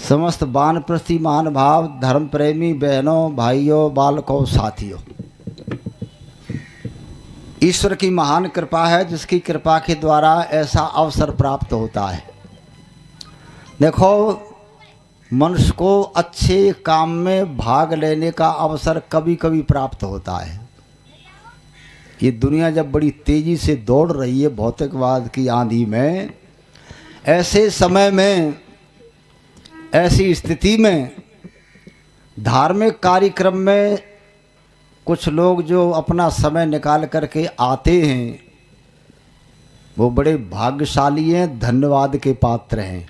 समस्त वानप्रस्थी महानुभाव, धर्म प्रेमी बहनों, भाइयों, बालकों, साथियों, ईश्वर की महान कृपा है जिसकी कृपा के द्वारा ऐसा अवसर प्राप्त होता है। देखो, मनुष्य को अच्छे काम में भाग लेने का अवसर कभी कभी प्राप्त होता है। ये दुनिया जब बड़ी तेजी से दौड़ रही है भौतिकवाद की आंधी में, ऐसे समय में, ऐसी स्थिति में धार्मिक कार्यक्रम में कुछ लोग जो अपना समय निकाल करके आते हैं वो बड़े भाग्यशाली हैं, धन्यवाद के पात्र हैं।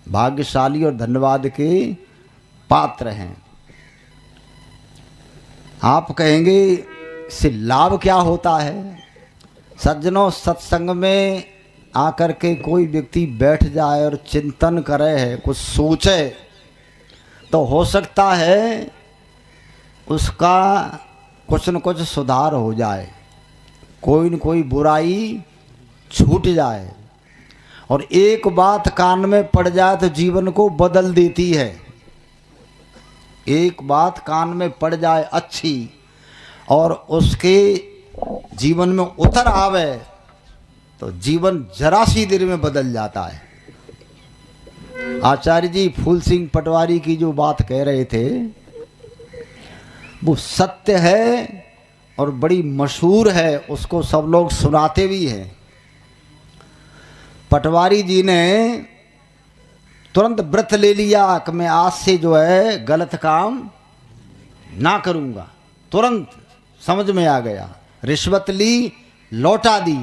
भाग्यशाली और धन्यवाद के पात्र हैं। आप कहेंगे इससे लाभ क्या होता है? सज्जनों, सत्संग में आकर के कोई व्यक्ति बैठ जाए और चिंतन करे है, कुछ सोचे, तो हो सकता है उसका कुछ न कुछ सुधार हो जाए, कोई न कोई बुराई छूट जाए। और एक बात कान में पड़ जाए तो जीवन को बदल देती है। एक बात कान में पड़ जाए अच्छी और उसके जीवन में उतर आवे तो जीवन जरा सी देर में बदल जाता है। आचार्य जी फूल सिंह पटवारी की जो बात कह रहे थे वो सत्य है और बड़ी मशहूर है, उसको सब लोग सुनाते भी हैं। पटवारी जी ने तुरंत व्रत ले लिया कि मैं आज से जो है गलत काम ना करूंगा। तुरंत समझ में आ गया, रिश्वत ली, लौटा दी।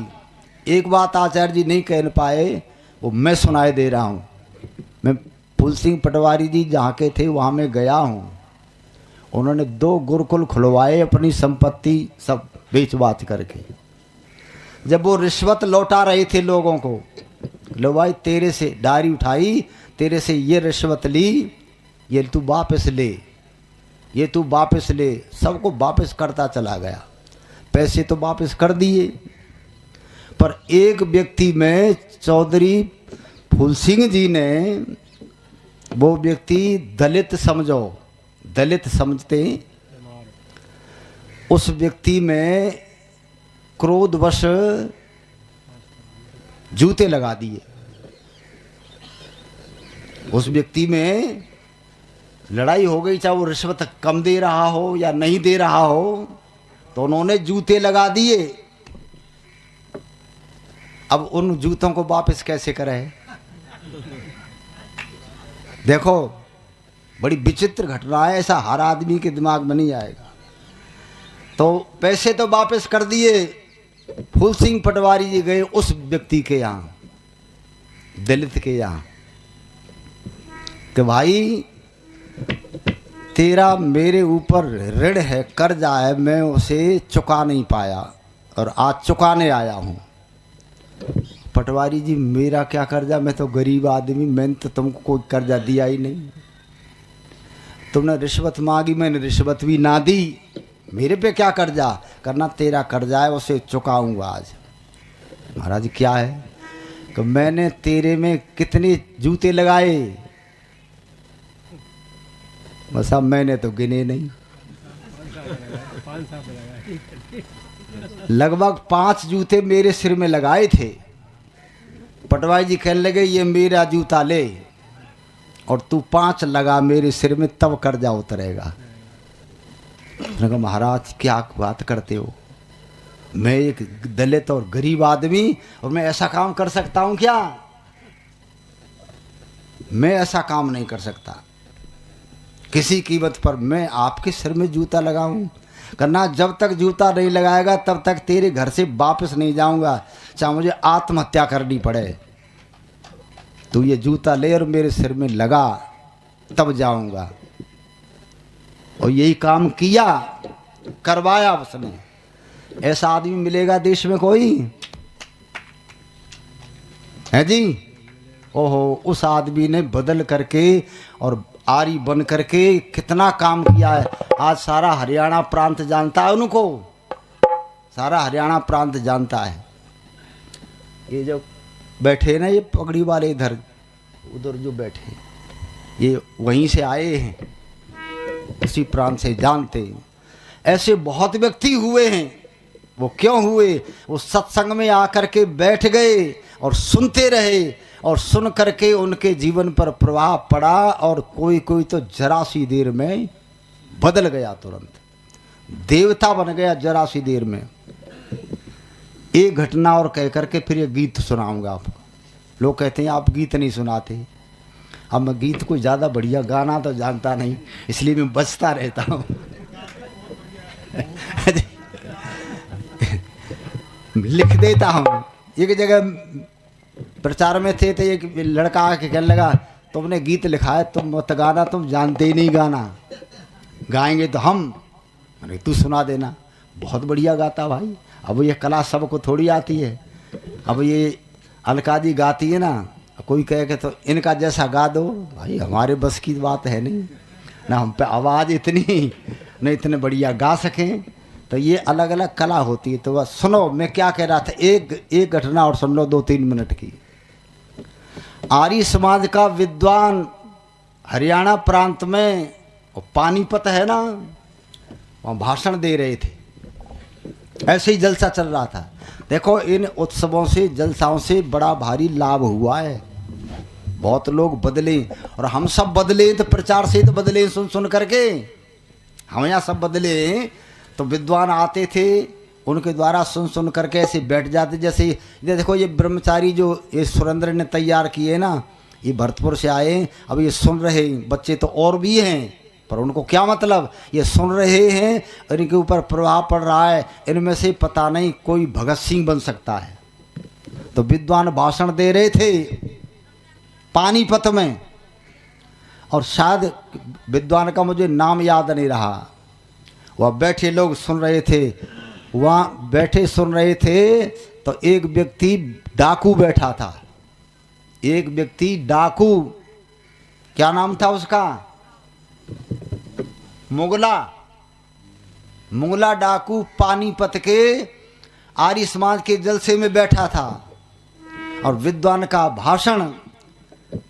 एक बात आचार्य जी नहीं कह पाए, वो मैं सुनाए दे रहा हूँ। मैं फूल सिंह पटवारी जी जहाँ के थे वहाँ में गया हूँ। उन्होंने 2 गुरुकुल खुलवाए, अपनी संपत्ति सब बेच बाच करके। जब वो रिश्वत लौटा रहे थे लोगों को, लो भाई तेरे से डायरी उठाई, तेरे से ये रिश्वत ली, ये तू वापस ले, ये तू वापस ले। सबको वापस करता चला गया, पैसे तो वापस कर दिए। पर एक व्यक्ति में चौधरी फूल सिंह जी ने, वो व्यक्ति दलित समझो, दलित समझते, उस व्यक्ति में क्रोधवश जूते लगा दिए। उस व्यक्ति में लड़ाई हो गई, चाहे वो रिश्वत कम दे रहा हो या नहीं दे रहा हो, तो उन्होंने जूते लगा दिए। अब उन जूतों को वापस कैसे करें? देखो, बड़ी विचित्र घटना है, ऐसा हर आदमी के दिमाग में नहीं आएगा। तो पैसे तो वापस कर दिए। फूल सिंह पटवारी जी गए उस व्यक्ति के यहाँ, दलित के यहाँ, कि भाई तेरा मेरे ऊपर ऋण है, कर्जा है, मैं उसे चुका नहीं पाया और आज चुकाने आया हूँ। पटवारी जी मेरा क्या कर्जा, मैं तो गरीब आदमी, मैंने तो तुमको कोई कर्जा दिया ही नहीं। तुमने रिश्वत मांगी, मैंने रिश्वत भी ना दी, मेरे पे क्या कर्जा करना, तेरा कर्जा है उसे चुकाऊंगा आज। महाराज क्या है कि मैंने तेरे में कितने जूते लगाए? बस अब मैंने तो गिने नहीं, लगभग 5 जूते मेरे सिर में लगाए थे। पटवारी जी कहने लगे ये मेरा जूता ले और तू 5 लगा मेरे सिर में, तब कर्जा उतरेगा। मैंने कहा महाराज क्या बात करते हो, मैं एक दलित और गरीब आदमी और मैं ऐसा काम कर सकता हूं क्या? मैं ऐसा काम नहीं कर सकता किसी कीमत पर। मैं आपके सिर में जूता लगाऊं? करना, जब तक जूता नहीं लगाएगा तब तक तेरे घर से वापस नहीं जाऊंगा, चाहे मुझे आत्महत्या करनी पड़े। तू ये जूता ले और मेरे सिर में लगा, तब जाऊंगा। और यही काम किया, करवाया उसने। ऐसा आदमी मिलेगा देश में कोई? है जी? ओहो, उस आदमी ने बदल करके और आरी बन करके कितना काम किया है। आज सारा हरियाणा प्रांत जानता है उनको, सारा हरियाणा प्रांत जानता है। ये जो बैठे ना ये पगड़ी वाले, इधर उधर जो बैठे, ये वहीं से आए हैं, इसी प्रांत से जानते हैं। ऐसे बहुत व्यक्ति हुए हैं। वो क्यों हुए? वो सत्संग में आकर के बैठ गए और सुनते रहे, और सुन करके उनके जीवन पर प्रभाव पड़ा, और कोई कोई तो जरा सी देर में बदल गया, तुरंत देवता बन गया जरा सी देर में। एक घटना और कह करके फिर ये गीत सुनाऊंगा आपको। लोग कहते हैं आप गीत नहीं सुनाते। अब मैं गीत कोई ज़्यादा बढ़िया गाना तो जानता नहीं, इसलिए मैं बचता रहता हूँ। लिख देता हूँ। एक जगह प्रचार में थे तो एक लड़का आके कहने लगा तुमने गीत लिखा है, तुम मत गाना, तुम जानते ही नहीं गाना, गाएंगे तो हम। अरे तू सुना देना। बहुत बढ़िया गाता भाई। अब ये कला सबको थोड़ी आती है। अब ये अलका जी गाती है ना, कोई कहे कि तो इनका जैसा गा दो, भाई हमारे बस की बात है नहीं ना, हम पे आवाज़ इतनी न इतने बढ़िया गा सकें। तो ये अलग अलग कला होती है। तो बस सुनो मैं क्या कह रहा था, एक घटना और सुन लो 2-3 मिनट की। आर्य समाज का विद्वान हरियाणा प्रांत में, पानीपत है ना, वहाँ भाषण दे रहे थे। ऐसे ही जलसा चल रहा था। देखो इन उत्सवों से, जलसाओं से बड़ा भारी लाभ हुआ है। बहुत लोग बदले, और हम सब बदले तो प्रचार से तो बदले, सुन सुन करके हम यहाँ सब बदले। तो विद्वान आते थे, उनके द्वारा सुन सुन करके ऐसे बैठ जाते। जैसे ये देखो ये ब्रह्मचारी जो ये सुरेंद्र ने तैयार किए ना, ये भरतपुर से आए। अब ये सुन रहे बच्चे तो और भी हैं, पर उनको क्या मतलब, ये सुन रहे हैं और इनके ऊपर प्रभाव पड़ रहा है। इनमें से पता नहीं कोई भगत सिंह बन सकता है। तो विद्वान भाषण दे रहे थे पानीपत में, और शायद विद्वान का मुझे नाम याद नहीं रहा। वह बैठे लोग सुन रहे थे, वहाँ बैठे सुन रहे थे। तो एक व्यक्ति डाकू बैठा था। एक व्यक्ति डाकू, क्या नाम था उसका, मुगला डाकू पानीपत के आर्य समाज के जलसे में बैठा था। और विद्वान का भाषण,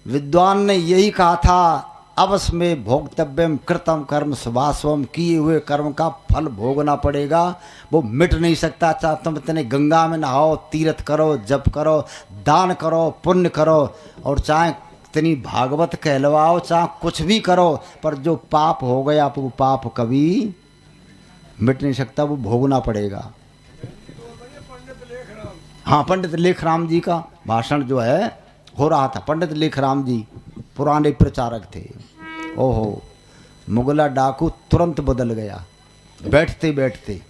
विद्वान ने यही कहा था, अवश्य में भोक्तव्यम कृतम कर्म सुभास्वम, किए हुए कर्म का फल भोगना पड़ेगा, वो मिट नहीं सकता। चाहे तुम इतने गंगा में नहाओ, तीर्थ करो, जप करो, दान करो, पुण्य करो, और चाहे इतनी भागवत कहलवाओ, चाहे कुछ भी करो, पर जो पाप हो गया वो पाप कभी मिट नहीं सकता, वो भोगना पड़ेगा। हाँ, पंडित लेखराम जी का भाषण जो है हो रहा था। पंडित लेखराम जी पुराने प्रचारक थे। ओहो, मुगला डाकू तुरंत बदल गया। बैठते बैठते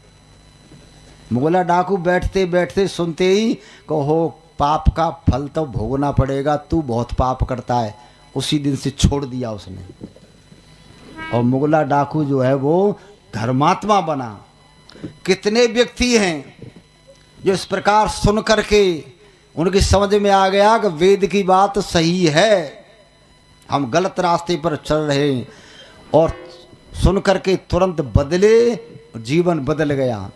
मुगला डाकू बैठते बैठते सुनते ही कहो पाप का फल तो भोगना पड़ेगा, तू बहुत पाप करता है। उसी दिन से छोड़ दिया उसने, और मुगला डाकू जो है वो धर्मात्मा बना। कितने व्यक्ति हैं जो इस प्रकार सुन करके उनकी समझ में आ गया कि वेद की बात सही है, हम गलत रास्ते पर चल रहे हैं, और सुन करके तुरंत बदले, जीवन बदल गया।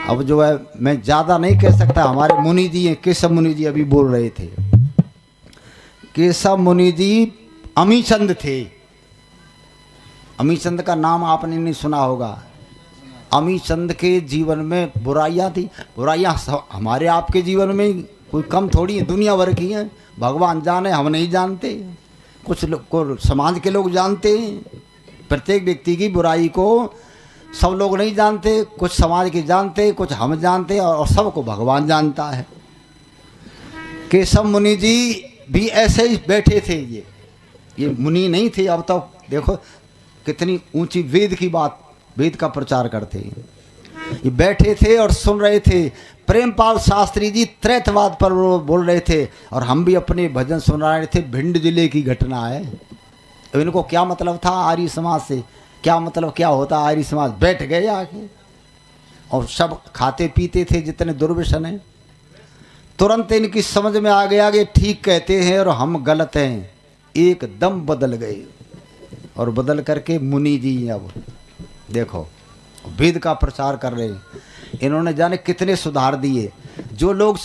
अब जो है मैं ज़्यादा नहीं कह सकता। हमारे मुनि जी हैं, केशव मुनि जी अभी बोल रहे थे। केशव मुनि जी अमीचंद थे। अमीचंद का नाम आपने नहीं सुना होगा। अमीचंद के जीवन में बुराइयाँ थी। बुराइयाँ हमारे आपके जीवन में कोई कम थोड़ी है, दुनिया भर की हैं। भगवान जाने, हम नहीं जानते। कुछ लोग को समाज के लोग जानते हैं। प्रत्येक व्यक्ति की बुराई को सब लोग नहीं जानते, कुछ समाज के जानते, कुछ हम जानते, और सबको भगवान जानता है। केशव मुनि जी भी ऐसे ही बैठे थे। ये मुनि नहीं थे। अब तो देखो कितनी ऊंची वेद की बात, वेद का प्रचार करते हैं। ये बैठे थे और सुन रहे थे। प्रेमपाल शास्त्री जी त्रैतवाद पर बोल रहे थे, और हम भी अपने भजन सुना रहे थे। भिंड जिले की घटना है। तो इनको क्या मतलब था आर्य समाज से, क्या मतलब क्या होता आर्य समाज। बैठ गए आके, और सब खाते पीते थे जितने दुर्व्यसन हैं। तुरंत इनकी समझ में आ गया कि ठीक कहते हैं और हम गलत हैं। एकदम बदल गए, और बदल करके मुनि जी अब देखो वेद का प्रचार कर रहे हैं। इन्होंने जाने कितने सुधार दिए। जो लोग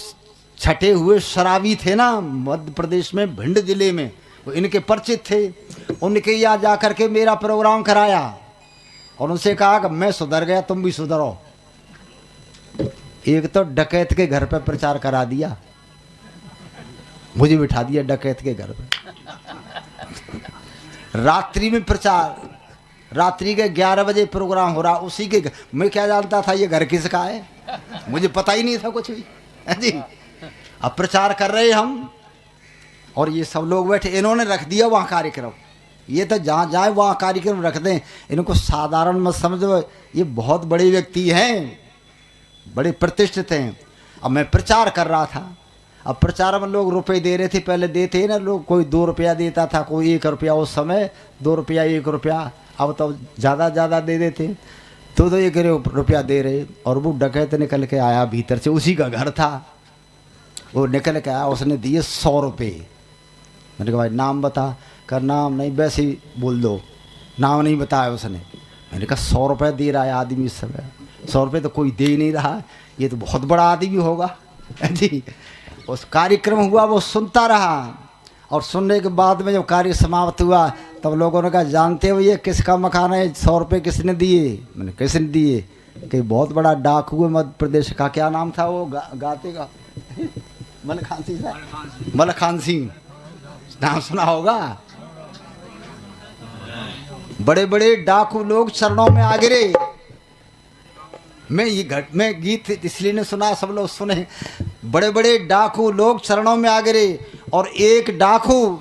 छठे हुए शराबी थे ना मध्य प्रदेश में भिंड जिले में, वो इनके परिचित थे, उनके यहाँ जा कर के मेरा प्रोग्राम कराया और उनसे कहा कि मैं सुधर गया, तुम भी सुधरो। एक तो डकैत के घर पे प्रचार करा दिया, मुझे बिठा दिया डकैत के घर पे, रात्रि में प्रचार, रात्रि के 11 बजे प्रोग्राम हो रहा, उसी के मैं क्या जानता था ये घर किसका है, मुझे पता ही नहीं था कुछ भी जी। अब प्रचार कर रहे हम और ये सब लोग बैठे, इन्होंने रख दिया वहाँ कार्यक्रम। ये तो जहाँ जाए वहाँ कार्यक्रम रख दें, इनको साधारण मत समझो, ये बहुत बड़े व्यक्ति हैं, बड़े प्रतिष्ठित हैं। अब मैं प्रचार कर रहा था, अब प्रचार में लोग रुपए दे रहे थे, पहले देते हैं ना लोग, कोई 2 रुपया देता था, कोई 1 रुपया, उस समय 2 रुपया 1 रुपया, अब तो ज़्यादा दे देते, तो 1 रुपया दे रहे। और वो डकैत निकल के आया भीतर से, उसी का घर था, वो निकल के आया, उसने दिए 100 रुपये। मैंने कहा भाई नाम बता, कर नाम नहीं, वैसे ही बोल दो, नाम नहीं बताया उसने। मैंने कहा 100 रुपये दे रहा है आदमी इस समय, 100 रुपये तो कोई दे ही नहीं रहा, ये तो बहुत बड़ा आदमी होगा जी। उस कार्यक्रम हुआ, वो सुनता रहा और सुनने के बाद में जब कार्य समाप्त हुआ तब लोगों ने कहा जानते हो ये किसका मकान है, 100 रुपये किसने दिए? मैंने किसने दिए? कि बहुत बड़ा डाकू है मध्य प्रदेश का, क्या नाम था वो गाते का मलखान सिंह, मलखान सिंह नाम सुना होगा। बड़े बड़े डाकू लोग चरणों में आ गिरे। मैं ये में गीत इसलिए नहीं सुना, सब लोग सुने। बड़े बड़े डाकू लोग चरणों में आ गिरे और एक डाकू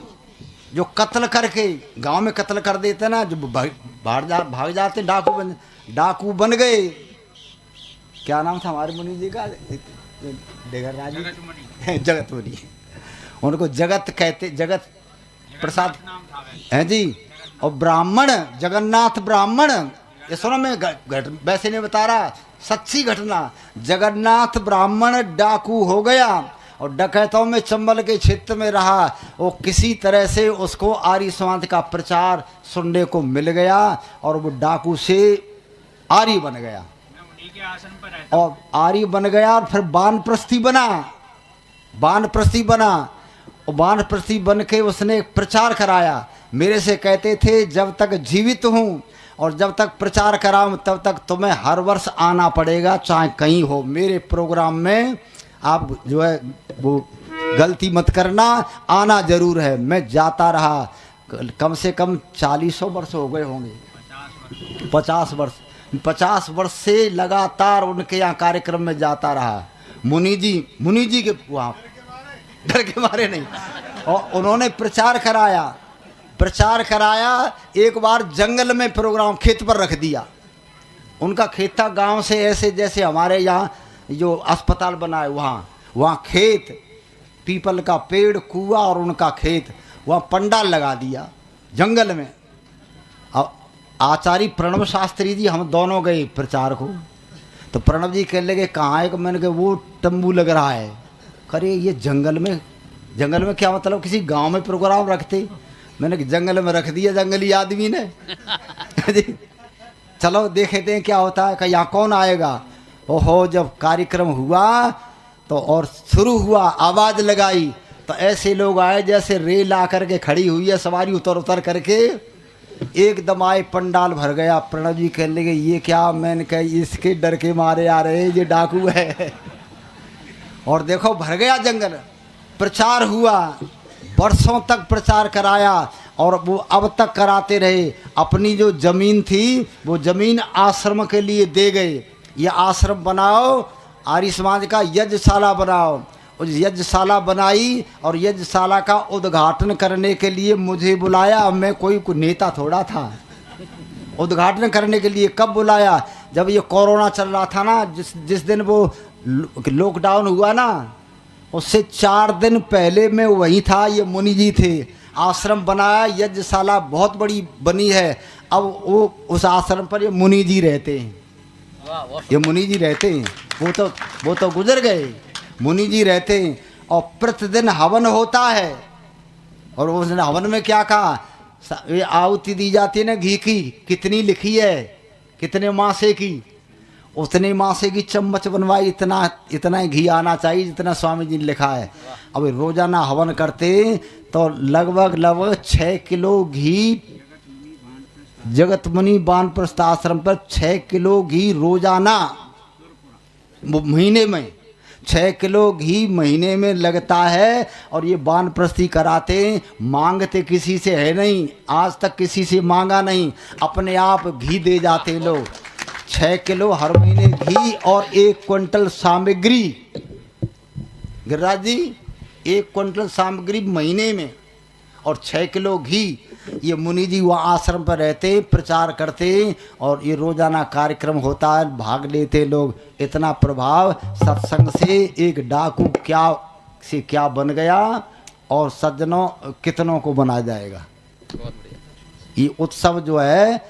जो कत्ल करके गांव में कत्ल कर देते ना, जो भाग जाते डाकू बन गए। क्या नाम था हमारे मुनि जी का? जगतमुनि। उनको जगत कहते, जगत प्रसाद है जी। और ब्राह्मण, जगन्नाथ ब्राह्मण, ये सुनो मैं वैसे नहीं बता रहा, सच्ची घटना। जगन्नाथ ब्राह्मण डाकू हो गया और डकैतों में चंबल के क्षेत्र में रहा। वो किसी तरह से उसको आर्य समाज का प्रचार सुनने को मिल गया और वो डाकू से आर्य बन गया और आर्य बन गया और फिर वानप्रस्थी बना। वानप्रस्थी बना और वानप्रस्थी बन के उसने प्रचार कराया। मेरे से कहते थे जब तक जीवित हूँ और जब तक प्रचार कराऊं तब तक तुम्हें हर वर्ष आना पड़ेगा, चाहे कहीं हो। मेरे प्रोग्राम में आप जो है वो गलती मत करना, आना जरूर है। मैं जाता रहा, कम से कम 40 वर्ष हो गए होंगे, 50 वर्ष से लगातार उनके यहाँ कार्यक्रम में जाता रहा। मुनि जी के वहाँ डर के मारे नहीं। और उन्होंने प्रचार कराया। एक बार जंगल में प्रोग्राम खेत पर रख दिया। उनका खेत था गांव से ऐसे जैसे हमारे यहाँ जो अस्पताल बना है वहाँ खेत, पीपल का पेड़, कुआं और उनका खेत, वहाँ पंडाल लगा दिया जंगल में। अब आचार्य प्रणव शास्त्री जी हम दोनों गए प्रचार को, तो प्रणव जी कहने लगे कहाँ है? मैंने कहा वो तंबू लग रहा है। करे ये जंगल में क्या मतलब, किसी गांव में प्रोग्राम रखते? मैंने जंगल में रख दिया जंगली आदमी ने चलो देखते हैं क्या होता है। यहाँ कौन आएगा? ओहो, जब कार्यक्रम हुआ तो और शुरू हुआ, आवाज़ लगाई तो ऐसे लोग आए जैसे रेल आकर के खड़ी हुई है, सवारी उतर करके एकदम आए, पंडाल भर गया। प्रणव जी कहने लगे ये क्या? मैंने कहा इसके डर के मारे आ रहे, ये डाकू है। और देखो भर गया जंगल। प्रचार हुआ, वर्षों तक प्रचार कराया और वो अब तक कराते रहे। अपनी जो जमीन थी वो जमीन आश्रम के लिए दे गए, ये आश्रम बनाओ, आर्य समाज का यज्ञशाला बनाओ। उस यज्ञशाला बनाई और यज्ञशाला का उद्घाटन करने के लिए मुझे बुलाया। मैं कोई नेता थोड़ा था। उद्घाटन करने के लिए कब बुलाया? जब ये कोरोना चल रहा था ना, जिस दिन वो लॉकडाउन हुआ ना, उससे 4 दिन पहले मैं वहीं था। ये मुनि जी थे, आश्रम बनाया, यज्ञशाला बहुत बड़ी बनी है। अब वो उस आश्रम पर ये मुनि जी रहते हैं, ये मुनि जी रहते हैं। वो तो गुजर गए, मुनि जी रहते हैं। और प्रतिदिन हवन होता है और उसने हवन में क्या कहा? ये आहुति दी जाती है ना घी की, कितनी लिखी है, कितने मासे की? उतने मासे की चम्मच बनवाई, इतना इतना ही घी आना चाहिए जितना स्वामी जी ने लिखा है। अब रोजाना हवन करते तो लगभग 6 किलो घी, जगतमुनि वानप्रस्थ आश्रम पर 6 किलो घी रोजाना, महीने में 6 किलो घी महीने में लगता है। और ये वानप्रस्थी कराते, मांगते किसी से है नहीं, आज तक किसी से मांगा नहीं, अपने आप घी दे जाते लोग। 6 किलो हर महीने घी और 1 क्विंटल सामग्री, गिरिराज जी 1 क्विंटल सामग्री महीने में और 6 किलो घी। ये मुनि जी वहाँ आश्रम पर रहते, प्रचार करते और ये रोजाना कार्यक्रम होता है, भाग लेते लोग। इतना प्रभाव सत्संग से। एक डाकू क्या से क्या बन गया और सज्जनों कितनों को बना जाएगा। ये उत्सव जो है,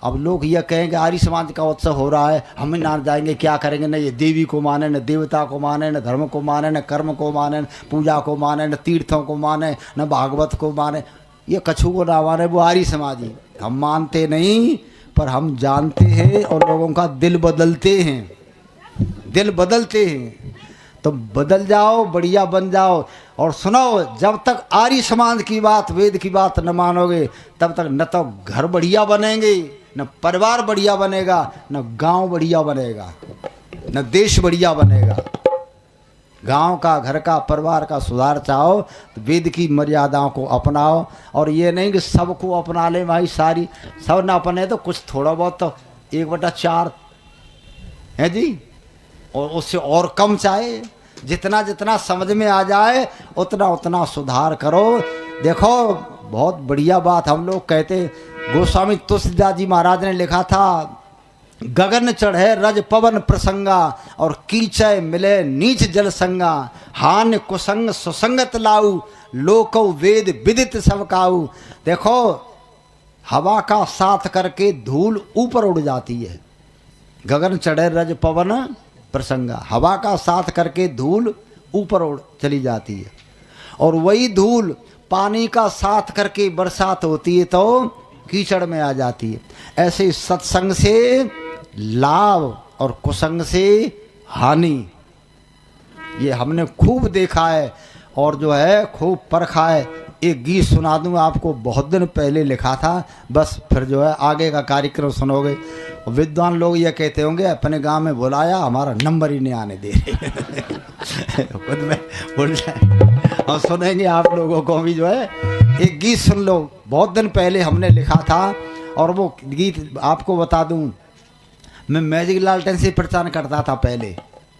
अब लोग यह कहेंगे आर्य समाज का उत्सव हो रहा है, हम ना जाएंगे, क्या करेंगे, न ये देवी को माने, न देवता को माने, न धर्म को माने, न कर्म को माने, न पूजा को माने, न तीर्थों को माने, न भागवत को माने, ये कछु को ना माने, वो आर्य समाजी। हम मानते नहीं, पर हम जानते हैं और लोगों का दिल बदलते हैं, दिल बदलते हैं। तो बदल जाओ, बढ़िया बन जाओ। और सुनो, जब तक आर्य समाज की बात, वेद की बात न मानोगे, तब तक न तो घर बढ़िया बनेंगे, न परिवार बढ़िया बनेगा, न गांव बढ़िया बनेगा, न देश बढ़िया बनेगा। गांव का, घर का, परिवार का सुधार चाहो तो वेद की मर्यादाओं को अपनाओ। और ये नहीं कि सबको अपना ले भाई, सारी सब ना अपने तो कुछ थोड़ा बहुत तो 1/4 है जी, और उससे और कम चाहे। जितना जितना समझ में आ जाए उतना उतना सुधार करो। देखो बहुत बढ़िया बात हम लोग कहते, गोस्वामी तुलसीदास जी महाराज ने लिखा था, गगन चढ़े रज पवन प्रसंगा और कीचय मिले नीच जल संगा, हान कुसंग सुसंगत लाऊ लोको वेद विदित सब काऊ। देखो हवा का साथ करके धूल ऊपर उड़ जाती है, गगन चढ़े रज पवन प्रसंगा, हवा का साथ करके धूल ऊपर उड़ चली जाती है। और वही धूल पानी का साथ करके बरसात होती है तो कीचड़ में आ जाती है। ऐसे सत्संग से लाभ और कुसंग से हानि, ये हमने खूब देखा है और जो है खूब परखा है। एक गीत सुना दूँ आपको, बहुत दिन पहले लिखा था, बस फिर जो है आगे का कार्यक्रम सुनोगे। विद्वान लोग ये कहते होंगे अपने गांव में बुलाया, हमारा नंबर ही नहीं आने दे रहे खुद में बोल रहे। और सुनेंगे आप लोगों को भी जो है, एक गीत सुन लो, बहुत दिन पहले हमने लिखा था। और वो गीत आपको बता दूं, मैं मैजिक लालटेन से प्रचार करता था पहले,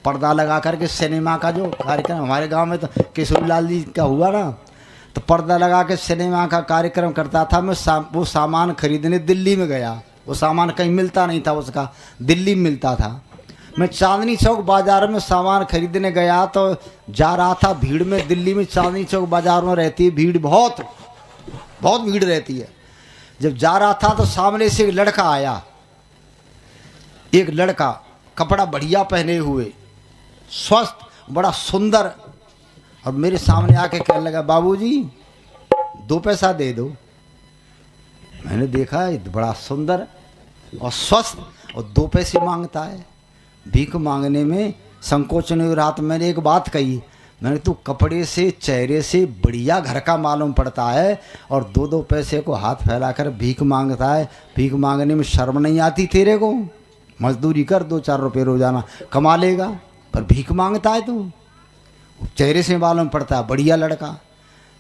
पर्दा लगा करके सिनेमा का जो कार्यक्रम हमारे गांव में तो किशोर लाल जी का हुआ ना, तो पर्दा लगा के सिनेमा का कार्यक्रम करता था। मैं वो सामान खरीदने दिल्ली में गया, वो सामान कहीं मिलता नहीं था, उसका दिल्ली में मिलता था। मैं चांदनी चौक बाज़ार में सामान खरीदने गया तो जा रहा था भीड़ में। दिल्ली में चांदनी चौक बाज़ार में रहती है भीड़, बहुत बहुत भीड़ रहती है। जब जा रहा था तो सामने से एक लड़का आया, एक लड़का कपड़ा बढ़िया पहने हुए, स्वस्थ, बड़ा सुंदर, और मेरे सामने आके कहने लगा, बाबूजी 2 पैसा दे दो। मैंने देखा बड़ा सुंदर और स्वस्थ और 2 पैसे मांगता है। भीख मांगने में संकोच नहीं हो रहा। तो मैंने एक बात कही, मैंने तू कपड़े से, चेहरे से बढ़िया घर का मालूम पड़ता है और 2-2 पैसे को हाथ फैलाकर भीख मांगता है। भीख मांगने में शर्म नहीं आती तेरे को? मजदूरी कर, 2-4 रुपये रोजाना कमा लेगा, पर भीख मांगता है तू। चेहरे से मालूम पड़ता है बढ़िया लड़का।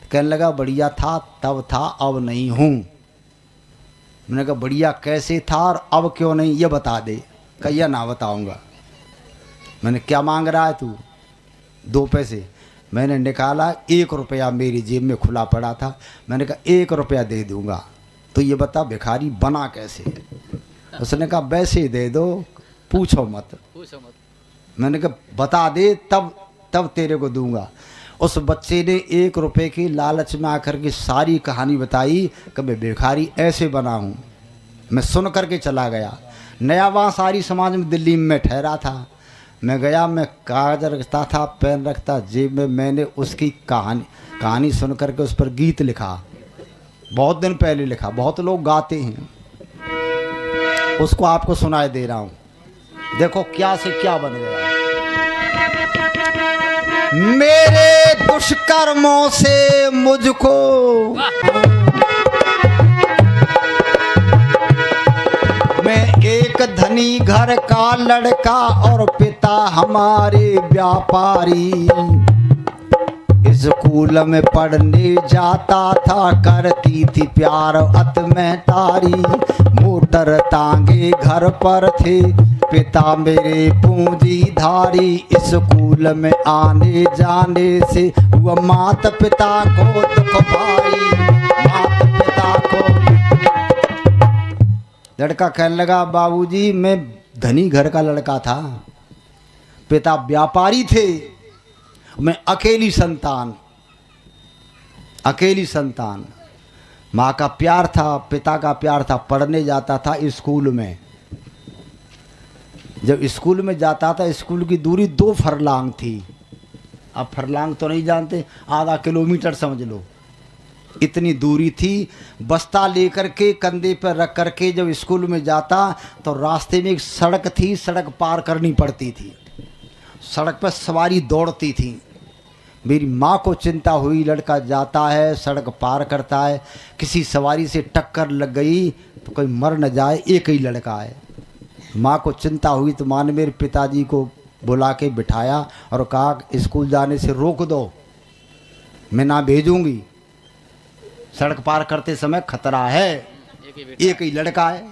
कहने लगा बढ़िया था तब था, अब नहीं हूँ। मैंने कहा बढ़िया कैसे था और अब क्यों नहीं, ये बता दे। कहिया ना बताऊंगा। मैंने क्या मांग रहा है तू? 2 पैसे। मैंने निकाला, 1 रुपया मेरी जेब में खुला पड़ा था। मैंने कहा 1 रुपया दे दूंगा, तो ये बता भिखारी बना कैसे? उसने कहा वैसे दे दो, पूछो मत। मैंने कहा बता दे तब तेरे को दूंगा। उस बच्चे ने 1 रुपये की लालच में आकर के सारी कहानी बताई कि मैं भिखारी ऐसे बना हूँ। मैं सुन करके चला गया। नया वहाँ सारी समाज में दिल्ली में ठहरा था। मैं गया, मैं कागज रखता था, पेन रखता जेब में। मैंने उसकी कहानी सुन करके उस पर गीत लिखा, बहुत दिन पहले लिखा, बहुत लोग गाते हैं, उसको आपको सुनाई दे रहा हूँ। देखो क्या से क्या बन गया। मेरे दुष्कर्मों से मुझको मैं एक धनी घर का लड़का और पिता हमारे व्यापारी, स्कूल में पढ़ने जाता था, करती थी प्यार अत में तारी, मोटर तांगे घर पर थे, पिता मेरे पूंजीधारी, स्कूल में आने जाने से वह मात पिता को दुख भारी, मात पिता को। लड़का कहने लगा बाबूजी मैं धनी घर का लड़का था, पिता व्यापारी थे, मैं अकेली संतान, अकेली संतान। माँ का प्यार था, पिता का प्यार था, पढ़ने जाता था स्कूल में। जब स्कूल में जाता था, स्कूल की दूरी 2 फरलांग थी। अब फरलांग तो नहीं जानते, आधा किलोमीटर समझ लो, इतनी दूरी थी। बस्ता लेकर के कंधे पर रख करके जब स्कूल में जाता तो रास्ते में एक सड़क थी, सड़क पार करनी पड़ती थी, सड़क पर सवारी दौड़ती थी। मेरी माँ को चिंता हुई, लड़का जाता है सड़क पार करता है, किसी सवारी से टक्कर लग गई तो कोई मर न जाए, एक ही लड़का है। माँ को चिंता हुई तो माँ ने मेरे पिताजी को बुला के बिठाया और कहा स्कूल जाने से रोक दो, मैं ना भेजूंगी, सड़क पार करते समय खतरा है, एक ही लड़का है।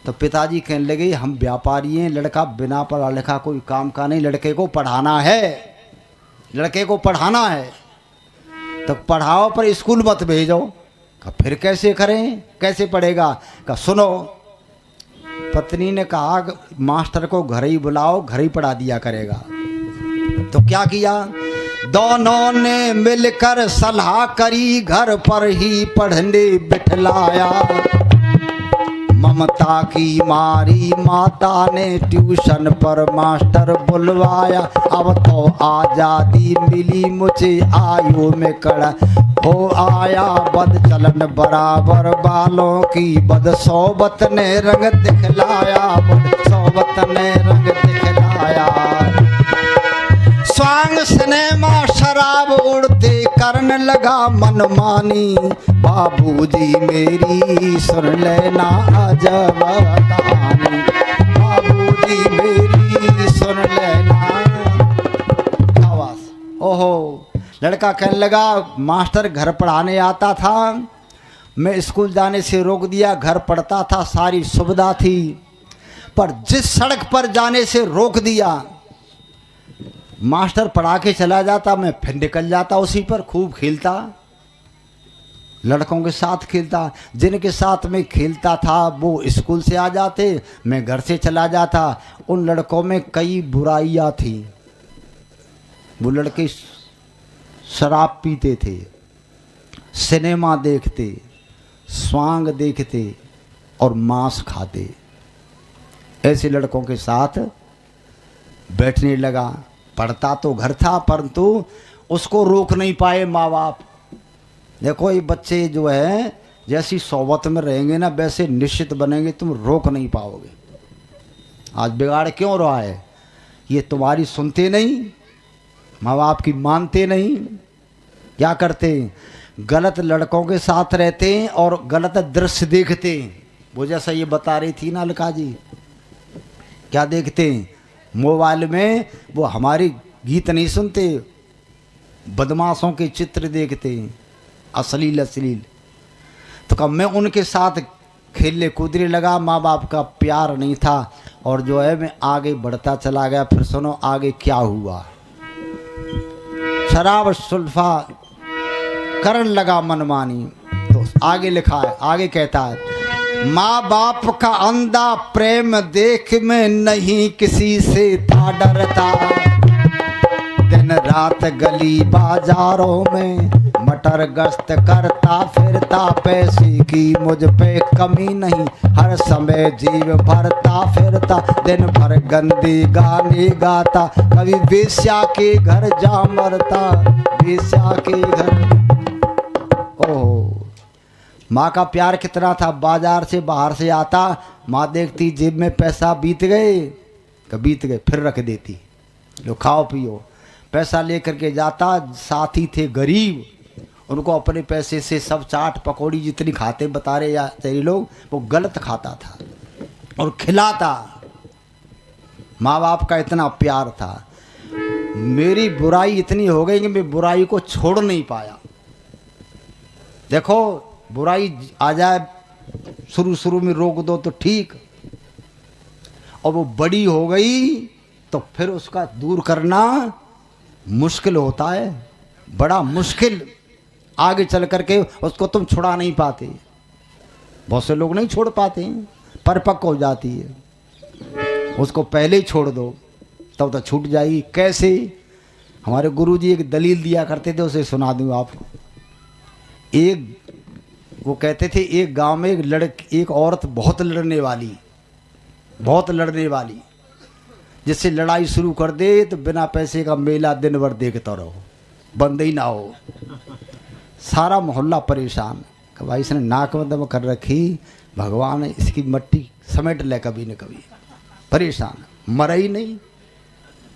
तो पिताजी कहने लगे हम व्यापारी हैं, लड़का बिना पढ़ा लिखा कोई काम का नहीं, लड़के को पढ़ाना है, लड़के को पढ़ाना है, तो पढ़ाओ पर स्कूल मत भेजो। कहा फिर कैसे करें, कैसे पढ़ेगा? कहा सुनो, पत्नी ने कहा मास्टर को घर ही बुलाओ, घर ही पढ़ा दिया करेगा। तो क्या किया, दोनों ने मिलकर सलाह करी, घर पर ही पढ़ने बिठलाया। ममता की मारी माता ने ट्यूशन पर मास्टर बुलवाया। अब तो आजादी मिली मुझे, आयु में कड़ा हो आया, बद चलन बराबर बालों की, बद सोबत ने रंग दिखलाया, बद सोबत ने रंग दिखलाया। स्वांग सिनेमा शराब उड़ते करने लगा मनमानी, बाबूजी मेरी सुन लेना अजब कहानी, बाबूजी मेरी सुन लेना। आवाज ओहो, लड़का कहने लगा मास्टर घर पढ़ाने आता था, मैं स्कूल जाने से रोक दिया, घर पढ़ता था, सारी सुविधा थी, पर जिस सड़क पर जाने से रोक दिया, मास्टर पढ़ा के चला जाता, मैं फिर निकल जाता उसी पर, खूब खेलता, लड़कों के साथ खेलता। जिनके साथ में खेलता था वो स्कूल से आ जाते, मैं घर से चला जाता। उन लड़कों में कई बुराइयां थी, वो लड़के शराब पीते थे, सिनेमा देखते, स्वांग देखते और मांस खाते। ऐसे लड़कों के साथ बैठने लगा। पढ़ता तो घर था परंतु उसको रोक नहीं पाए माँ बाप। देखो ये बच्चे जो है जैसी सोबत में रहेंगे ना वैसे निश्चित बनेंगे, तुम रोक नहीं पाओगे। आज बिगाड़ क्यों रहा है, ये तुम्हारी सुनते नहीं, माँ बाप की मानते नहीं, क्या करते हैं गलत लड़कों के साथ रहते हैं और गलत दृश्य देखते हैं। वो जैसा ये बता रही थी ना अलका जी, क्या देखते हैं मोबाइल में, वो हमारे गीत नहीं सुनते, बदमाशों के चित्र देखते हैं, अश्लील अश्लील। तो कब मैं उनके साथ खेलने कूदने लगा, माँ बाप का प्यार नहीं था और जो है मैं आगे बढ़ता चला गया। फिर सुनो आगे क्या हुआ, शराब सुल्फा करन लगा मनमानी। तो आगे लिखा है, आगे कहता है माँ बाप का अंधा प्रेम देख मैं नहीं किसी से था डरता, दिन रात गली बाजारों में मटर गश्त करता फिरता, पैसे की मुझ पे कमी नहीं, हर समय जीव भरता फिरता, दिन भर गंदे गाने गाता, कभी वेश्या के घर जा मरता, वेश्या के घर। ओह माँ का प्यार कितना था, बाजार से बाहर से आता, माँ देखती जेब में पैसा बीत गए, बीत गए, फिर रख देती, लो खाओ पियो। पैसा लेकर के जाता, साथी थे गरीब, उनको अपने पैसे से सब चाट पकौड़ी जितनी खाते बता रहे या तेरी लोग, वो गलत खाता था और खिलाता। माँ बाप का इतना प्यार था। मेरी बुराई इतनी हो गई कि मैं बुराई को छोड़ नहीं पाया। देखो बुराई आ जाए, शुरू शुरू में रोक दो तो ठीक, और वो बड़ी हो गई तो फिर उसका दूर करना मुश्किल होता है, बड़ा मुश्किल। आगे चल करके उसको तुम छुड़ा नहीं पाते, बहुत से लोग नहीं छोड़ पाते हैं, परिपक्व हो जाती है, उसको पहले ही छोड़ दो तब तो छूट जाएगी। कैसे? हमारे गुरुजी एक दलील दिया करते थे, उसे सुना दूँ आपको। वो कहते थे एक गांव में एक औरत बहुत लड़ने वाली, जिससे लड़ाई शुरू कर दे तो बिना पैसे का मेला दिन भर देखता रहो, बंद ही ना हो। सारा मोहल्ला परेशान कि भाई इसने नाक में दम कर रखी, भगवान इसकी मट्टी समेट ले कभी न कभी। परेशान, मरा ही नहीं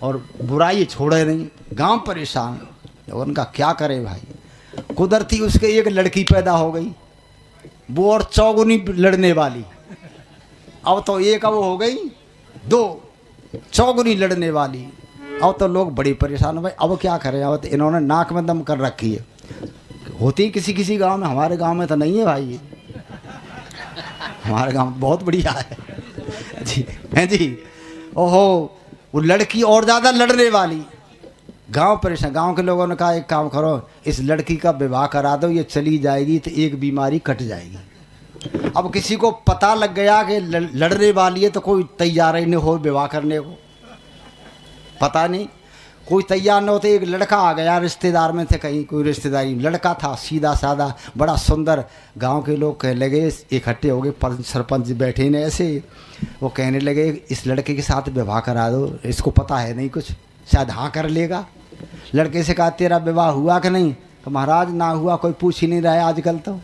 और बुराई छोड़े नहीं, गांव परेशान। उनका क्या करे भाई, कुदरती उसके एक लड़की पैदा हो गई, वो और चौगुनी लड़ने वाली। अब तो एक अब हो गई, दो चौगुनी लड़ने वाली। अब तो लोग बड़ी परेशान भाई, अब क्या करें, अब तो इन्होंने नाक में दम कर रखी है। होती किसी किसी गांव में, हमारे गांव में तो नहीं है भाई, हमारे गांव में बहुत बढ़िया है जी, हैं जी। ओहो, वो लड़की और ज़्यादा लड़ने वाली, गांव परेशान। गांव के लोगों ने कहा एक काम करो, इस लड़की का विवाह करा दो, ये चली जाएगी तो एक बीमारी कट जाएगी। अब किसी को पता लग गया कि लड़ने वाली है तो कोई तैयार ही नहीं हो विवाह करने को, पता नहीं कोई तैयार न होते। एक लड़का आ गया, रिश्तेदार में थे, कहीं कोई रिश्तेदारी लड़का था, सीधा साधा बड़ा सुंदर। गांव के लोग कहने लगे, इकट्ठे हो गए, सरपंच बैठे ने ऐसे, वो कहने लगे इस लड़के के साथ विवाह करा दो, इसको पता है नहीं कुछ, शायद हाँ कर लेगा। लड़के से कहा तेरा विवाह हुआ कि नहीं? तो महाराज ना हुआ, कोई पूछ ही नहीं रहा है आजकल, तो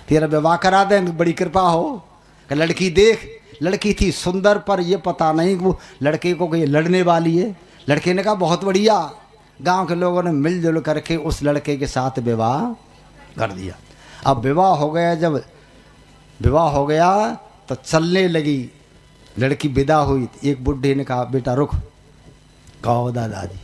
तेरा विवाह करा दें, बड़ी कृपा हो। लड़की देख, लड़की थी सुंदर, पर ये पता नहीं वो लड़के को ये लड़ने वाली है। लड़के ने कहा बहुत बढ़िया। गांव के लोगों ने मिलजुल करके उस लड़के के साथ विवाह कर दिया। अब विवाह हो गया, जब विवाह हो गया तो चलने लगी, लड़की विदा हुई। एक बुढ़े ने कहा बेटा रुक, कहो दादाजी,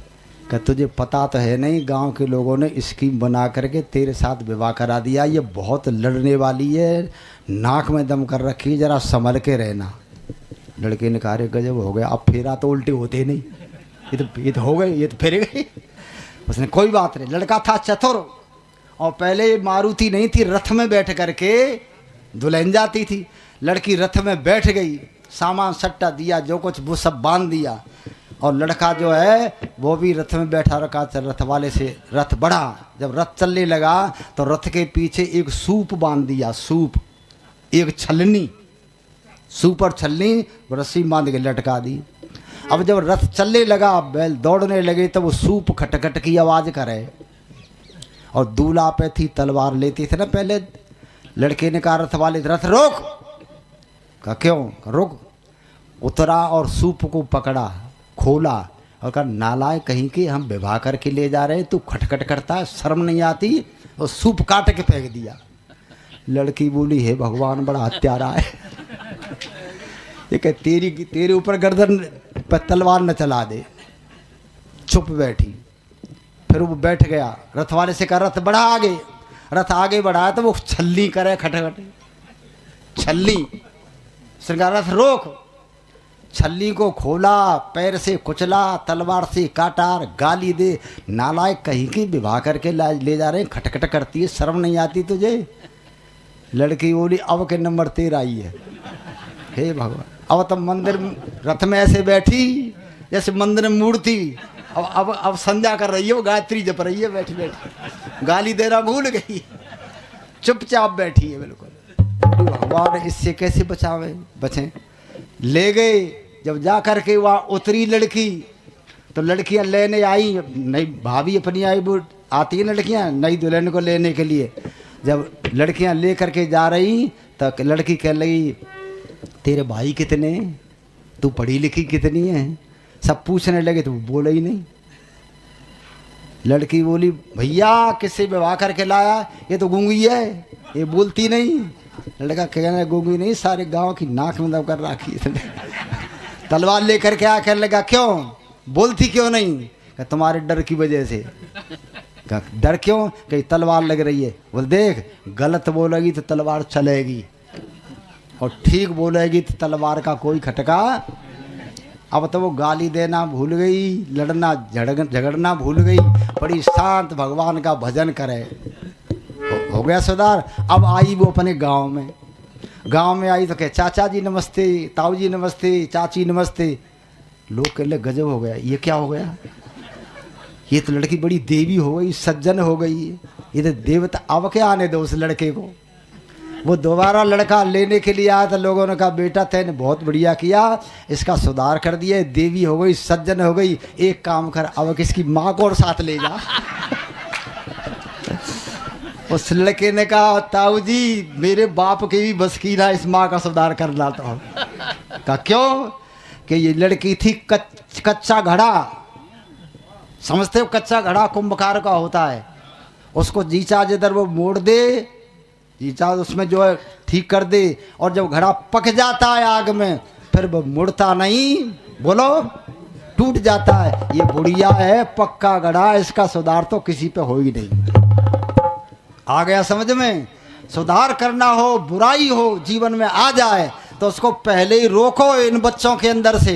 कि तुझे पता तो है नहीं, गांव के लोगों ने स्कीम बना करके तेरे साथ विवाह करा दिया, ये बहुत लड़ने वाली है, नाक में दम कर रखी, जरा संभल के रहना। लड़के ने कहा गजब हो गया, अब फेरा तो उल्टे होते नहीं, ये तो हो गए, ये तो फेरे गए। उसने कोई बात नहीं, लड़का था चतुर, और पहले मारुति नहीं थी, रथ में बैठ करके दुल्हन जाती थी। लड़की रथ में बैठ गई, सामान सट्टा दिया, जो कुछ वो सब बांध दिया, और लड़का जो है वो भी रथ में बैठा रखा। रथ वाले से रथ बढ़ा, जब रथ चलने लगा तो रथ के पीछे एक सूप बांध दिया, सूप, एक छलनी, सूप और छलनी रस्सी बांध के लटका दी। अब जब रथ चलने लगा, बैल दौड़ने लगे, तो वो सूप खटखट की आवाज़ करे, और दूल्हा पे थी तलवार लेती थे ना पहले। लड़के ने कहा रथ वाले, रथ रोक। कहा क्यों? रुक। उतरा और सूप को पकड़ा, खोला, और कहा नालायक कहीं के, हम विवाह करके ले जा रहे हैं, तू खटखट करता है, शर्म नहीं आती? और सूप काट के फेंक दिया। लड़की बोली हे भगवान, बड़ा हत्यारा है ये, कह तेरे ऊपर गर्दन पर तलवार न चला दे। चुप बैठी। फिर वो बैठ गया, रथ वाले से कहा रथ बढ़ा आगे। रथ आगे बढ़ाया तो वो छल्ली करे, खटखट छल्ली। श्रृंगार रथ रोक। छल्ली को खोला, पैर से कुचला, तलवार से काटा, गाली दे, नालायक कहीं की, विवाह करके ले जा रहे हैं, खटखट करती है, शर्म नहीं आती तुझे? लड़की बोली अब के नंबर 13 आई है। हे भगवान, अब तो मंदिर रथ में ऐसे बैठी जैसे मंदिर में मूर्ति। अब संध्या कर रही है, वो गायत्री जप रही है, बैठी बैठी गाली देना भूल गई, चुपचाप बैठी है बिल्कुल। भगवान इससे कैसे बचें? ले गए। जब जा कर के वहाँ उतरी लड़की, तो लड़कियां लेने आई, नई भाभी अपनी आई, वो आती है लड़कियां नई दुल्हन को लेने के लिए। जब लड़कियां लेकर के जा रही तो लड़की कह लगी तेरे भाई कितने, तू पढ़ी लिखी कितनी है, सब पूछने लगे तो बोला ही नहीं। लड़की बोली भैया किससे विवाह करके लाया, ये तो गूंगी है, ये बोलती नहीं। लड़का कहना गूंगी नहीं, सारे गांव की नाक में दब कर रखी। तलवार लेकर के आकर लगा क्यों बोलती क्यों नहीं, तुम्हारे डर की वजह से। डर क्यों, कहीं तलवार लग रही है। बोल देख गलत बोलेगी तो तलवार चलेगी और ठीक बोलेगी तो तलवार का कोई खटका। अब तो वो गाली देना भूल गई, लड़ना झगड़ना भूल गई, बड़ी शांत भगवान का भजन करे, हो गया सुधार। अब आई वो अपने गांव में आई तो कहे चाचा जी नमस्ते, ताऊ जी नमस्ते, चाची नमस्ते। लोग कह ले गजब हो गया, ये क्या हो गया, ये तो लड़की बड़ी देवी हो गई, सज्जन हो गई, ये तो देवता। अब क्या आने दो उस लड़के को। वो दोबारा लड़का लेने के लिए आया तो लोगों ने कहा बेटा तैने बहुत बढ़िया किया, इसका सुधार कर दिया, देवी हो गई, सज्जन हो गई, एक काम कर अब किसकी माँ को और साथ ले जा। उस लड़के ने कहा ताऊ जी मेरे बाप के भी बस की ना इस माँ का सुधार कर लाता हूँ। कहा क्यों, कि ये लड़की थी कच्चा घड़ा, समझते हो कच्चा घड़ा कुंभकार का होता है, उसको जीचा जिधर वो मोड़ दे, जीचा उसमें जो है ठीक कर दे, और जब घड़ा पक जाता है आग में फिर वो मुड़ता नहीं, बोलो टूट जाता है। ये बुढ़िया है पक्का घड़ा, इसका सुधार तो किसी पे हो ही नहीं। आ गया समझ में। सुधार करना हो, बुराई हो जीवन में आ जाए तो उसको पहले ही रोको इन बच्चों के अंदर से।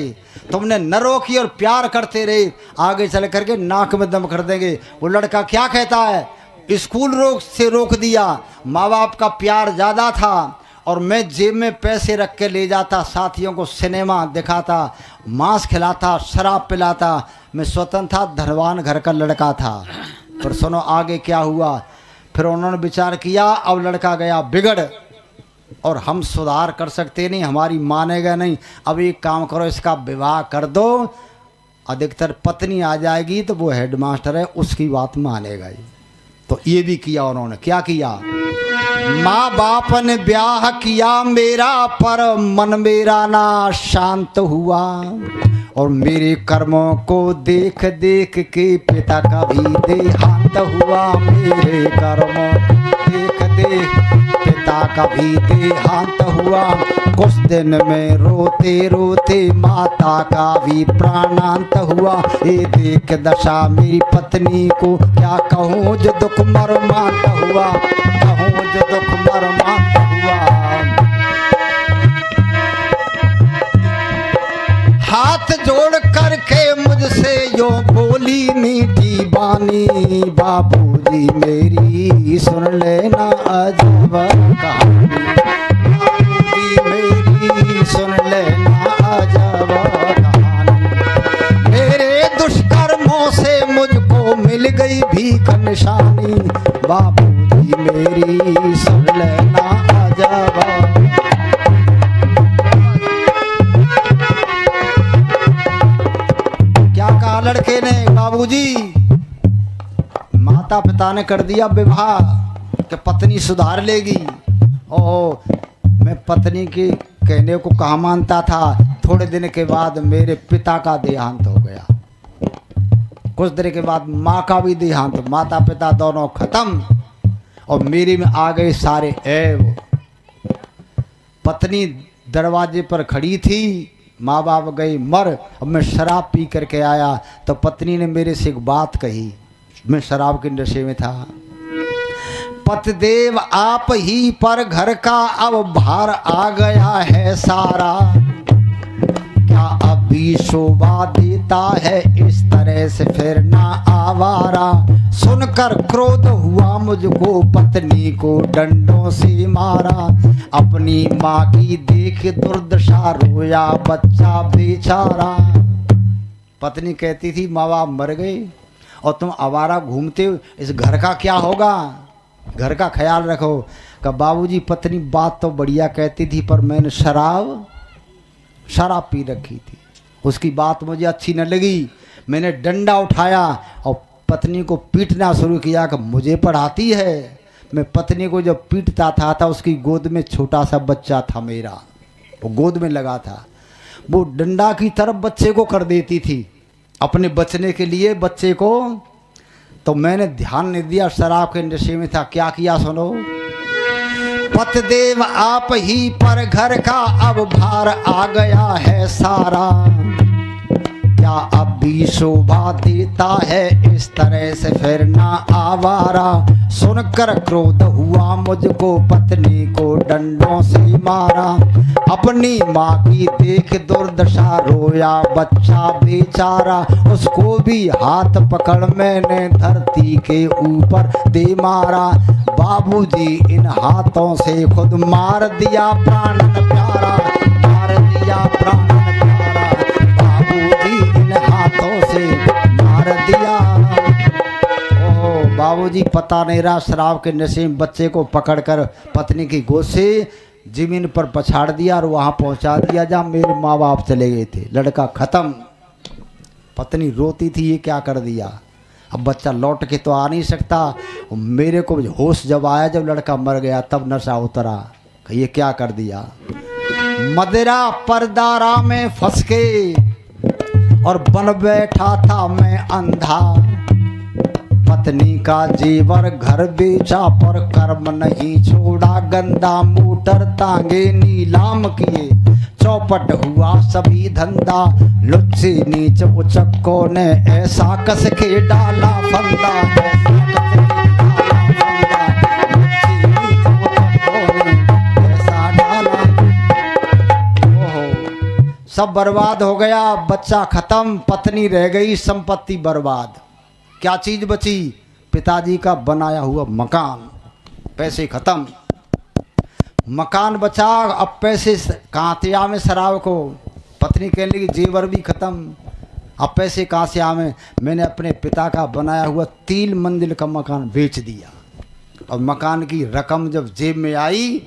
तुमने न रोकी और प्यार करते रहे, आगे चल करके नाक में दम कर देंगे। वो लड़का क्या कहता है, स्कूल रोक दिया, माँ बाप का प्यार ज़्यादा था, और मैं जेब में पैसे रख के ले जाता, साथियों को सिनेमा दिखाता, मांस खिलाता, शराब पिलाता, मैं स्वतंत्र था, धनवान घर का लड़का था। पर सुनो आगे क्या हुआ। फिर उन्होंने विचार किया अब लड़का गया बिगड़ और हम सुधार कर सकते नहीं, हमारी मानेगा नहीं, अब एक काम करो इसका विवाह कर दो। अधिकतर पत्नी आ जाएगी तो वो हेडमास्टर है उसकी बात मानेगा ही। तो ये भी किया उन्होंने। क्या किया, माँ बाप ने ब्याह किया मेरा, पर मन मेरा ना शांत हुआ, और मेरे कर्मों को देख देख के पिता का भी देहांत हुआ। मेरे कर्मों देख देख पिता का भी देहांत हुआ, कुछ दिन में रोते रोते माता का भी प्राणांत हुआ। ये देख दशा मेरी पत्नी को क्या कहूँ जो दुख मर्मांत हुआ, कहूँ जो दुख मर्मांत हुआ। हाथ जोड़ करके मुझसे यो बोली मीठी बानी, बाबूजी मेरी सुन लेना अजब कहानी, बाबूजी मेरी सुन लेना अजब कहानी। मेरे दुष्कर्मों से मुझको मिल गई भीख निशानी, बाबूजी मेरी सुन लेना अजब। लड़के ने, बाबूजी माता पिता ने कर दिया विवाह कि पत्नी सुधार लेगी। ओह मैं पत्नी के कहने को कहाँ मानता था। थोड़े दिन के बाद मेरे पिता का देहांत हो गया, कुछ देर के बाद माँ का भी देहांत, माता पिता दोनों खत्म, और मेरे में आ गए सारे ऐब। पत्नी दरवाजे पर खड़ी थी, माँ बाप गए मर। अब मैं शराब पी करके आया तो पत्नी ने मेरे से एक बात कही, मैं शराब के नशे में था। पतिदेव आप ही पर घर का अब भार आ गया है सारा, क्या अभी शोभा देता है इस तरह से फिर ना आवारा। सुनकर क्रोध हुआ मुझको, पत्नी को डंडों से मारा, अपनी माँ की देख दुर्दशा रोया बच्चा बेचारा। पत्नी कहती थी माँ बाप मर गए और तुम आवारा घूमते हो, इस घर का क्या होगा, घर का ख्याल रखो। का बाबूजी पत्नी बात तो बढ़िया कहती थी पर मैंने शराब पी रखी थी, उसकी बात मुझे अच्छी न लगी। मैंने डंडा उठाया और पत्नी को पीटना शुरू किया कि मुझे पढ़ाती है, मैं पत्नी को जब पीटता था उसकी गोद में छोटा सा बच्चा था मेरा, वो गोद में लगा था, वो डंडा की तरफ बच्चे को कर देती थी अपने बचने के लिए बच्चे को। तो मैंने ध्यान नहीं दिया, शराब के नशे में था। क्या किया सुनो, पतदेव आप ही पर घर का अब भार आ गया है सारा, क्या अब भी शोभा देता है इस तरह से फिरना आवारा। सुनकर क्रोध हुआ मुझको, पत्नी को डंडों से मारा। अपनी माँ की देख दुर्दशा, रोया बच्चा बेचारा। उसको भी हाथ पकड़ मैंने धरती के ऊपर दे मारा। बाबूजी इन हाथों से खुद मार दिया प्राणन प्यारा, मार दिया प्राणन प्यारा। बाबूजी इन हाथों से मार दिया। ओह बाबूजी पता नहीं रहा, शराब के नशे में बच्चे को पकड़कर पत्नी की गोद से जमीन पर पछाड़ दिया और वहां पहुंचा दिया जहां मेरे माँ बाप चले गए थे। लड़का खत्म। पत्नी रोती थी, ये क्या कर दिया। अब बच्चा लौट के तो आ नहीं सकता। मेरे को होश जब आया, जब लड़का मर गया, तब नशा उतरा, ये क्या कर दिया। मदिरा परदारा में फंस के और बन बैठा था मैं अंधा। पत्नी का जेवर घर बेचा पर कर्म नहीं छोड़ा गंदा। मोटर तांगे नीलाम किए, चौपट हुआ सभी धंधा। लुच्चे नीच उचक्कों ने ऐसा कस के डाला फंदा, ऐसा कस के डाला फंदा। लुच्चे नीच उचक्कों ने ऐसा डाला। ओहो सब बर्बाद हो गया, बच्चा खत्म, पत्नी रह गई, संपत्ति बर्बाद। क्या चीज बची, पिताजी का बनाया हुआ मकान, पैसे खत्म। मकान बचा, अब पैसे कहाँ थे आमे शराब को। पत्नी कहने लगी जेवर भी खत्म, अब पैसे कहाँ से आमे। मैंने अपने पिता का बनाया हुआ 3 मंजिल का मकान बेच दिया। और मकान की रकम जब जेब में आई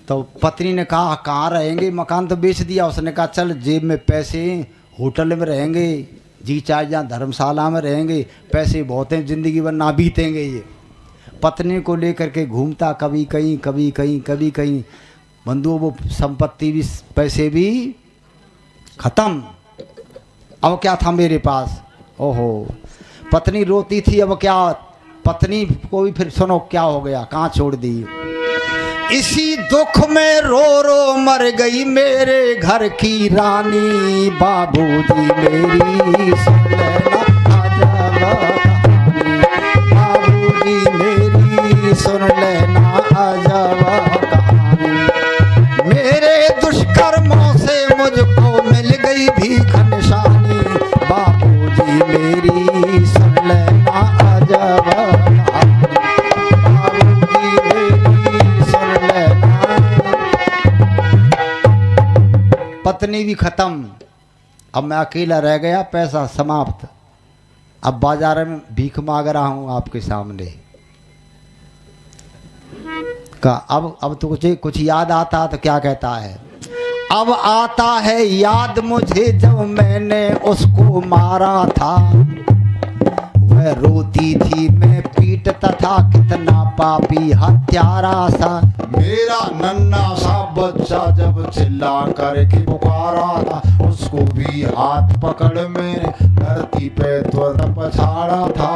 तो पत्नी ने कहा कहाँ रहेंगे, मकान तो बेच दिया। उसने कहा चल जेब में पैसे, होटल में रहेंगे, जी चाहे जहाँ धर्मशाला में रहेंगे, पैसे बहुत हैं, जिंदगी भर ना बीतेंगे ये। पत्नी को लेकर के घूमता, कभी कहीं कभी कहीं कभी कहीं। बंधुओं वो संपत्ति भी पैसे भी खत्म। अब क्या था मेरे पास। ओहो पत्नी रोती थी, अब क्या। पत्नी को भी फिर सुनो क्या हो गया, कहाँ छोड़ दी। इसी दुख में रो रो मर गई मेरे घर की रानी। बाबूजी मेरी सुन लेना अजब कहानी। बाबूजी मेरी सुन लेना अजब कहानी। मेरे दुष्कर्मों से मुझको मिल गई भीख निशानी। बाबूजी मेरी सुन लेना अजब कहानी। बाबूजी मेरी सुन लेना। पत्नी भी खत्म, अब मैं अकेला रह गया, पैसा समाप्त। अब बाजार में भीख मांग रहा हूं आपके सामने। का अब तो कुछ याद आता तो क्या कहता है। अब आता है याद मुझे जब मैंने उसको मारा था। वह रोती थी मैं पीटता था, कितना पापी हत्यारा सा। मेरा नन्हा सा बच्चा जब चिल्ला करके पुकारा था, उसको भी हाथ पकड़ मैंने धरती पे तुरंत पछाड़ा था।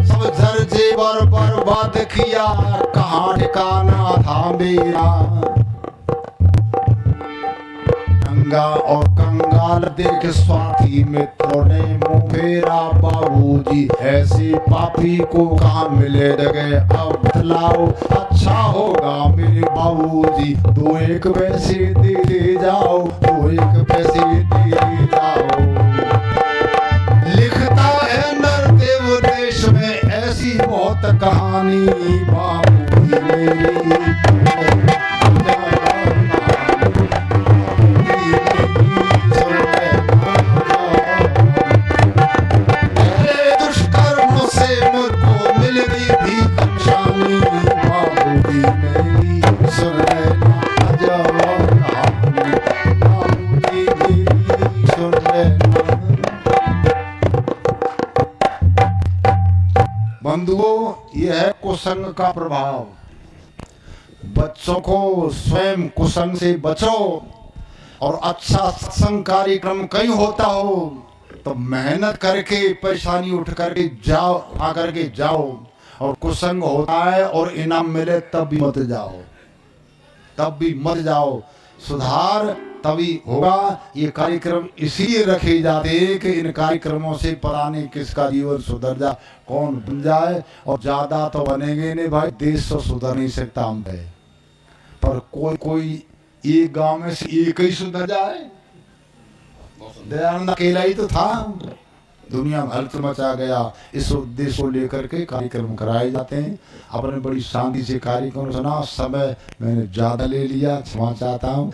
सब झर जेवर बर्बाद किया, कहाँ ठिकाना था मेरा। गंगा और कंगाल देख स्वार्थी मित्रों ने मुँह फेरा। बाबूजी ऐसे पापी को कहाँ मिले जगह, अब बतलाओ अच्छा होगा मेरे बाबूजी। 2-1 पैसे दे जाओ, 2-1 पैसे दे जाओ। लिखता है नरदेव देश में ऐसी बहुत कहानी। बाबूजी मेरी बंधुओं, यह है कुसंग का प्रभाव। बच्चों को स्वयं कुसंग से बचो, और अच्छा सत्संग कार्यक्रम कहीं होता हो तो मेहनत करके परेशानी उठ करके जाओ, आकर के जाओ। और कुसंग होता है और इनाम मिले तब भी मत जाओ, तब भी मत जाओ। सुधार तभी होगा। ये कार्यक्रम इसलिए रखे जाते हैं कि इन कार्यक्रमों से पता नहीं किसका जीवन सुधर जाए, कौन बन जाए। और ज्यादा तो बनेंगे नहीं भाई, देश तो सुधर नहीं सकता हम पे, पर कोई एक गांव में से एक ही सुधर जाए। दयानंद अकेला ही तो था, दुनिया में हलचल मचा गया। इस उद्देश्य को लेकर के कार्यक्रम कराए जाते हैं। आपने बड़ी शांति से कार्यक्रम सुना, समय मैंने ज्यादा ले लिया, क्षमा चाहता हूँ।